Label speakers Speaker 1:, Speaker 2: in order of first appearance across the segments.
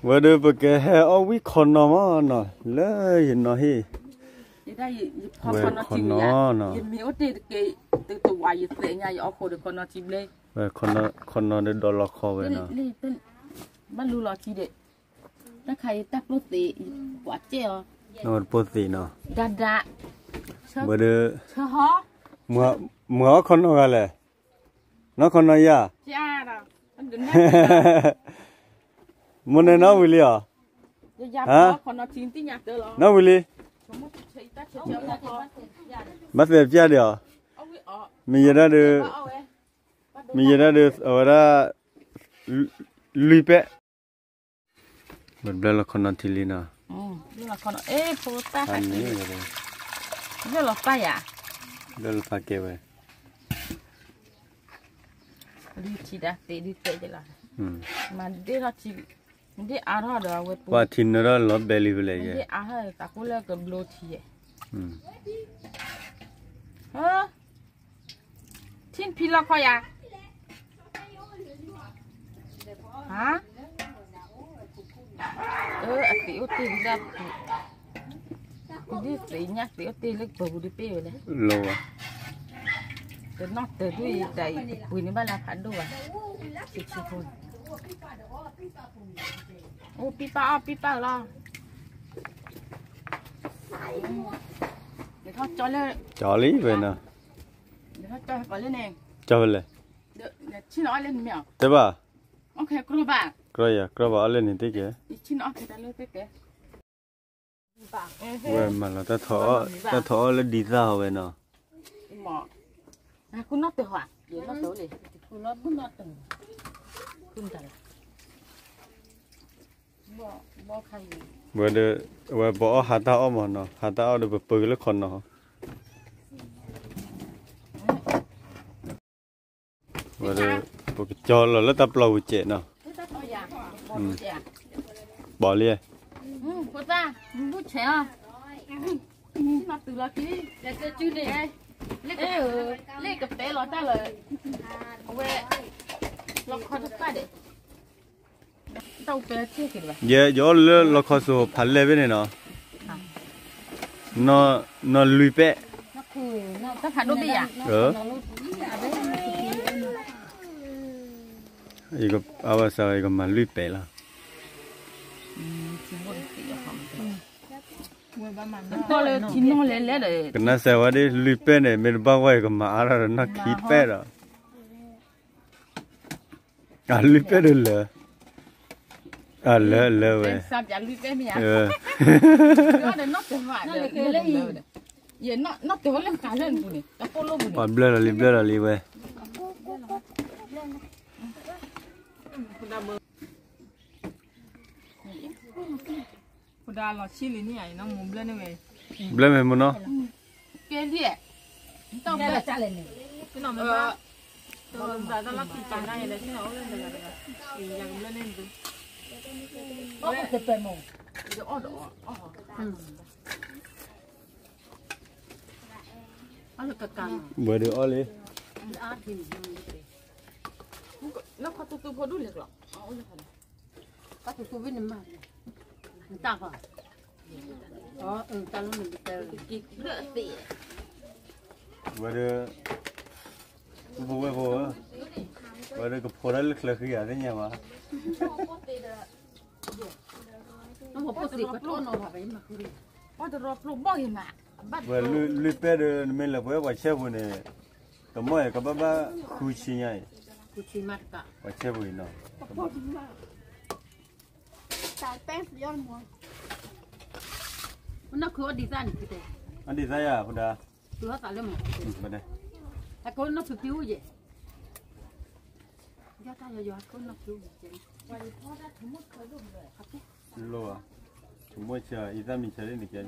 Speaker 1: vừa được bậc hè ở quý con nó mà nó lấy nó hi về con nó về con nó để đo lọt kho về nó
Speaker 2: มันรู้หรอทีเด็ดถ้าใครตักรถตีกว่าเจ้า
Speaker 1: nó bớt gì nó
Speaker 2: ดาดา
Speaker 1: vừa được
Speaker 2: เธอฮอ
Speaker 1: mưa con nó gọi là nó con nó ya
Speaker 2: จ้าน่ะมันเดินแม่
Speaker 1: muốn này nó vui liò
Speaker 2: ยาคนนอจีนที่อยากเจอหรอ
Speaker 1: nó vui li bắt về chia được mình giờ được mình giờ được ở đó lùi bé mình đây là con non thì nào
Speaker 2: đây là con ê phụ ta
Speaker 1: anh nhớ rồi
Speaker 2: đây là phải à
Speaker 1: đây là phải kêu vậy
Speaker 2: đi chỉ đã đi tệ chứ là mà đi ra chỉ đi ăn hết rồi vậy
Speaker 1: qua thìn nó đó nó belly về lại
Speaker 2: đi ăn hết ta cũng lấy cái blow thì hả thìn phi là coi à hả tiểu tiền ra đi tỷ nhá tiểu tiền lấy bầu đi bê rồi
Speaker 1: lâu à
Speaker 2: từ nó từ đuôi đầy bùi nó bao là phản đồ à chị thôi ô pipa lo để thôi
Speaker 1: cho lý về nè
Speaker 2: để thôi cho vào lên nè
Speaker 1: cho về lại
Speaker 2: để chi nó lên mèo
Speaker 1: thế bà
Speaker 2: ok rồi
Speaker 1: bà lên thì tí kìa
Speaker 2: chi nó thì ta lên tí kìa
Speaker 1: về mà là ta thọ lên đi ra về nè
Speaker 2: à cô nó từ hoạt vậy nó tối đi cô nó từคุณจันบ่ใคร
Speaker 1: vừa được vừa bỏ hạt táo mà nó hạt táo được bự lớn con nó vừa được cho là lớp tập lâu trẻ nó bỏ liền
Speaker 2: cô ta bút trẻ à nó từ là cái để cho chú này lấy cà phê lo ta là về lo khó được ta đấy tao về chơi cái gì
Speaker 1: vậy giờ lo khó số phá lệ bên này nó lùi bé
Speaker 2: nó cứ nó ta phá đôi bây à
Speaker 1: 이거 아와서 이거 만 lùi bé là cái nó sẽ vào đi lùi bé này mình bao quanh cái mà ra nó khí bé rồi à lùi bé được lỡ à lỡ vậy
Speaker 2: sao chả lùi bé bây giờ nó từ hoài giờ nó từ lên cả lên bùn này nó polo bùn
Speaker 1: này blur là li vậy
Speaker 2: Udah lo chili ni ai, nó muốn blend này.
Speaker 1: blend này muốn nó.
Speaker 2: Cái gì? Tao blend chả lên này. Cái nào mà tao đã lắc cái chả này là cái nào lên được rồi. Thìยังblend lên rồi. Có cái bề mỏng.
Speaker 1: Vừa được oli.
Speaker 2: Nó có tụt vào đuôi được rồi. Có tụt vào bên mà. Ta phải. Ta nó mình bị rửa tỉ.
Speaker 1: Vừa được. Vừa được cái phô đó lực khí ở đấy nhà mà.
Speaker 2: Nó một phô tỉ có trôn nó phải mà cứ đi. Có được rộp lục bao nhiêu mà.
Speaker 1: Vừa lùi bé được mình là vừa chơi vừa này. Tao mới cái baba khui chi nhảy.
Speaker 2: Khui chi mặt cả.
Speaker 1: Vừa chơi vừa nó.
Speaker 3: Tại bé sử dụng mua.
Speaker 2: Nó cứ design như thế.
Speaker 1: Anh design à, Huda?
Speaker 2: Cứ hết cả luôn mà.
Speaker 1: Bên đây.
Speaker 2: À, con nó cứ cứu vậy. Giờ ta giờ con nó cứu vậy. Vậy thì thôi ra thử một cái luôn rồi. Hả chứ?
Speaker 1: Lô à? Chúng mới chờ, ý ra mình chờ đến được chưa?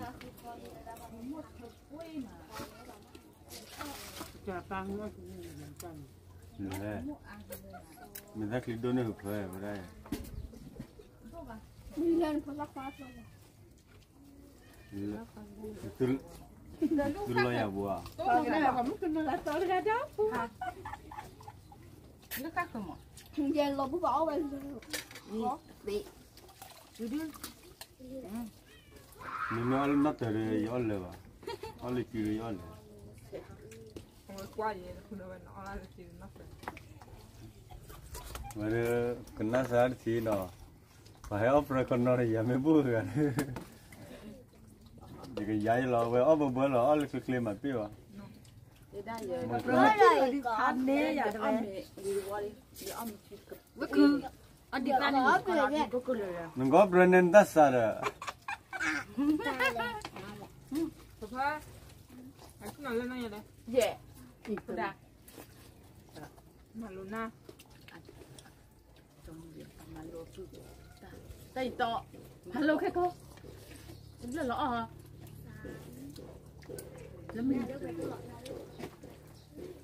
Speaker 2: Chờ tăng nó
Speaker 1: Lê. Mình ra clip đôi nữa hợp về ở đây.
Speaker 3: Đi lên có lắc phát rồi.
Speaker 1: Tôi lo nhà bùa.
Speaker 3: Cái này là mức kinh là tôi ra đó.
Speaker 2: Nó khác không ạ?
Speaker 3: Giờ lột bút bỏ bên.
Speaker 2: Bị. đi
Speaker 1: mình nói nó từ đây gió lửa nó lấy chữ gió lửa
Speaker 4: qua gì không được nó là chỉ nó
Speaker 1: mà cái nó sao thì nó phải ốp rồi con nó thì giờ mới bùa rồi thì cái giấy lo về ốp bữa lo ốp cái kia mà biết à
Speaker 2: đi đây giờ
Speaker 3: rồi có
Speaker 4: ăn đi giờ
Speaker 2: đi ăn đi qua đi đi ăn thịt cực
Speaker 4: với cứ
Speaker 2: ăn đi ăn đi còn ăn có cười rồi
Speaker 1: mình có brand đó sao rồi
Speaker 4: thật ha anh cứ nói lên này đây
Speaker 2: dễ cứ đã
Speaker 4: mà luôn na
Speaker 2: trong việc mà lô chú tay to hello khách cô đúng là lõ hả lắm mình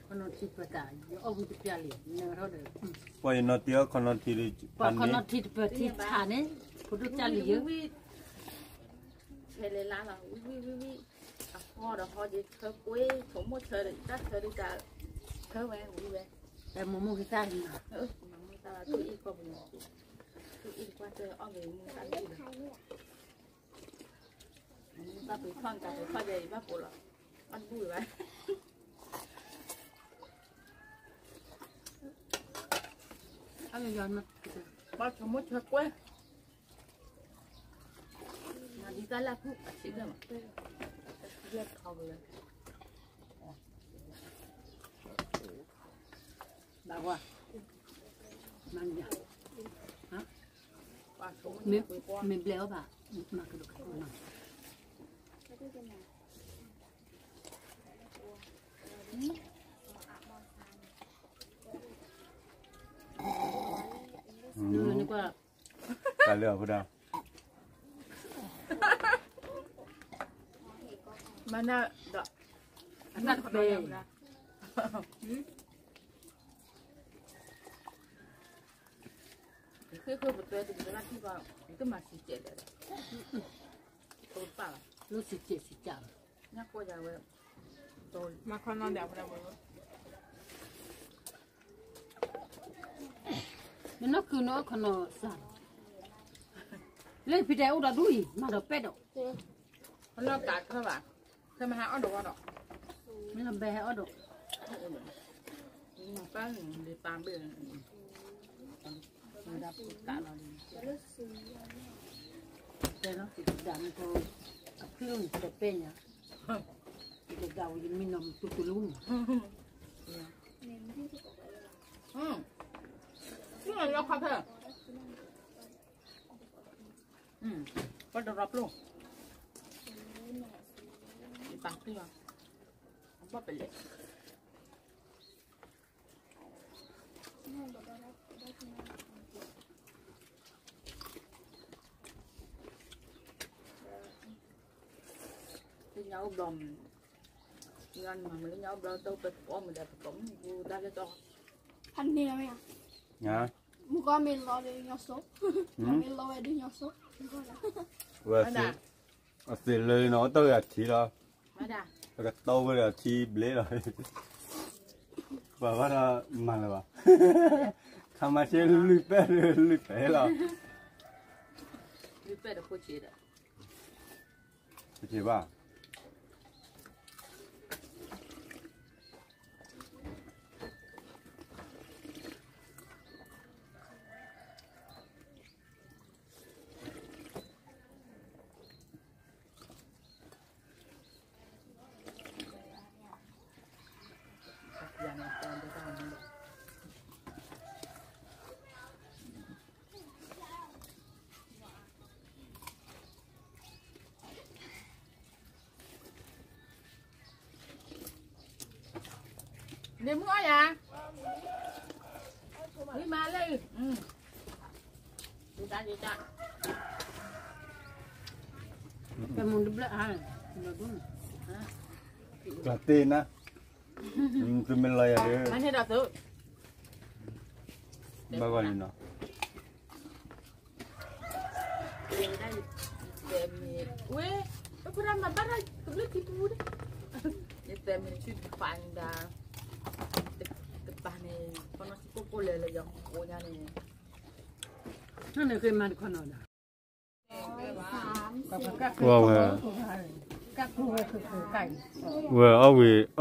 Speaker 2: con nó thịt bờ tả ông thịt bia liền nhớ thôi được
Speaker 1: quay nó tiếc con nó thì
Speaker 2: con nó thịt bờ thịt thả đấy phụ được cha liền thế lên lá là ho đó ho gì thơ quê thổ một thơ đấy chắc thơ đi cả thơ về uống về em muốn mua cái ta gì mà mua ta là tôi ít qua mình tôi ít qua chơi ở về mua ta đi được ta phải khoan cả phải khoan gì bác phụ là ăn vui vậy ăn giòn mà bao cho một thơ quê mà đi ta là phụ chỉ là mà biết không rồi bà qua mang nhà hả mình léo bà mà cái đồ này nó qua
Speaker 1: cả lửa vào đâu
Speaker 2: mana dak anak be khi betul tu betul nanti bang itu masih cek dah lupa lu si cek nak kau jangan tol
Speaker 4: mà con nó đẹp đâu
Speaker 2: nó cứ nó còn nó sẵn lên phía đây udah đuôi mà được pet đâu nó cắt các bạn thế mà hao được đâu mình làm bè hao được mà cái để tạm biệt người ta cả là đây nó chỉ đàn thôi kêu để pe nhá để gạo mình nằm tụt luôn cái này nó khó thôi bắt đầu rập luôn tặng đi vào không bắt phải lệ cái nhau đòn ngân mà mình nhau đòn đâu phải có mình đẹp cũng ta cho cho
Speaker 3: anh đi đâu vậy
Speaker 1: nhá
Speaker 3: mua con mình lo đi nhau số mình lo đi nhau số
Speaker 1: vừa thì lời nó tôi là chỉ đó
Speaker 2: mấy đà
Speaker 1: cái tàu bây giờ chi bể rồi và bắt đầu mà là không mà chơi lười bé là
Speaker 2: đi về được cô chị đấy
Speaker 1: chị ba
Speaker 2: đi mua à đi mà lên đi ta cái món đứt lại nó đúng
Speaker 1: là tiền á tụi mình lấy à
Speaker 2: anh thấy đặt tự
Speaker 1: bao gọi nó
Speaker 2: để đây để mình quê tôi làm mà bắt ra tôi lấy thịt bù đấy để mình chụp phản đã cái bàn này con nó chỉ có cô lele giống cô nhà này nó này cái mà con nó
Speaker 1: Wow ha.
Speaker 4: các khuคือไก่
Speaker 1: Well,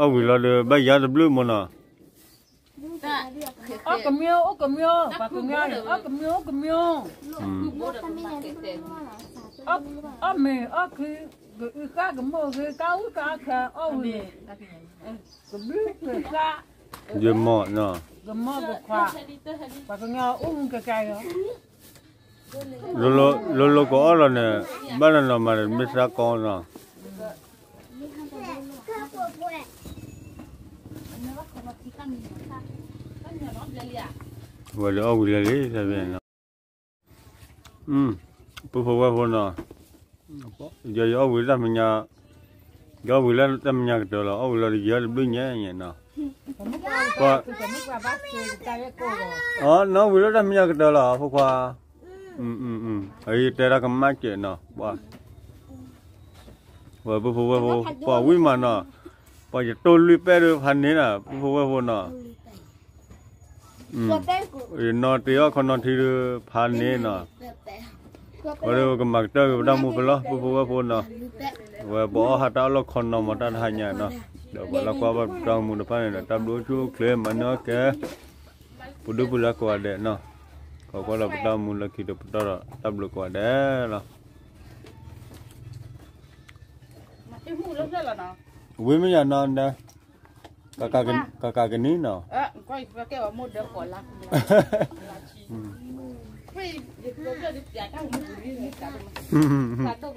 Speaker 1: are we la de ba ya de blue mona.
Speaker 4: อ๋อกระเมียวอ๋อกระเมียวปากกระเมียวอ๋อกระเมียวกระเมียว อ๋อเมย์อ๋อคือก้ากระโมคือก้าวก้าแค่อ๋อเว้ยกระบิ้วคือก้า
Speaker 1: Je mo no.
Speaker 4: กระโมกขวาปากกระเมียวกระไก่เหรอ
Speaker 1: Lo ko ala ne. Ba na no ma mi sa ko no. Well, are we la le sa bien no. Por favor no. Yo we la minya. Yo we la minya ke la. Oh la ya le blue nya no.
Speaker 4: ผมไม่กล้าคือไม่กล้าบ้าคือใจโก้
Speaker 1: Oh, no, we don't have any other dollar for qua. Ấy tê ra cầm mát chuyện nọ, bỏ. Bỏ quý mà nọ. Bỏ giờ tôi lùi bè được hành thế nè, bỏ nọ. Nó tí á, còn nó thì được hành thế nọ. Bỏ được cầm mát tơ, đang mua cái đó, bỏ nọ. Bỏ hạt áo lọc con nọ mà ta hành nhà nọ. Đó bỏ là qua bắt trong mua được phải là tam đối chú kêu mà nó kẻ. Pudu pula ko ada no. Kau la peta mula kita peta tablo ko ada la. Ui me ya no nda. Kakak gini no.
Speaker 2: Coi cái ở một đứa của lạc. Vậy, giờ tôi đi trả các người đi cả. Cả tôi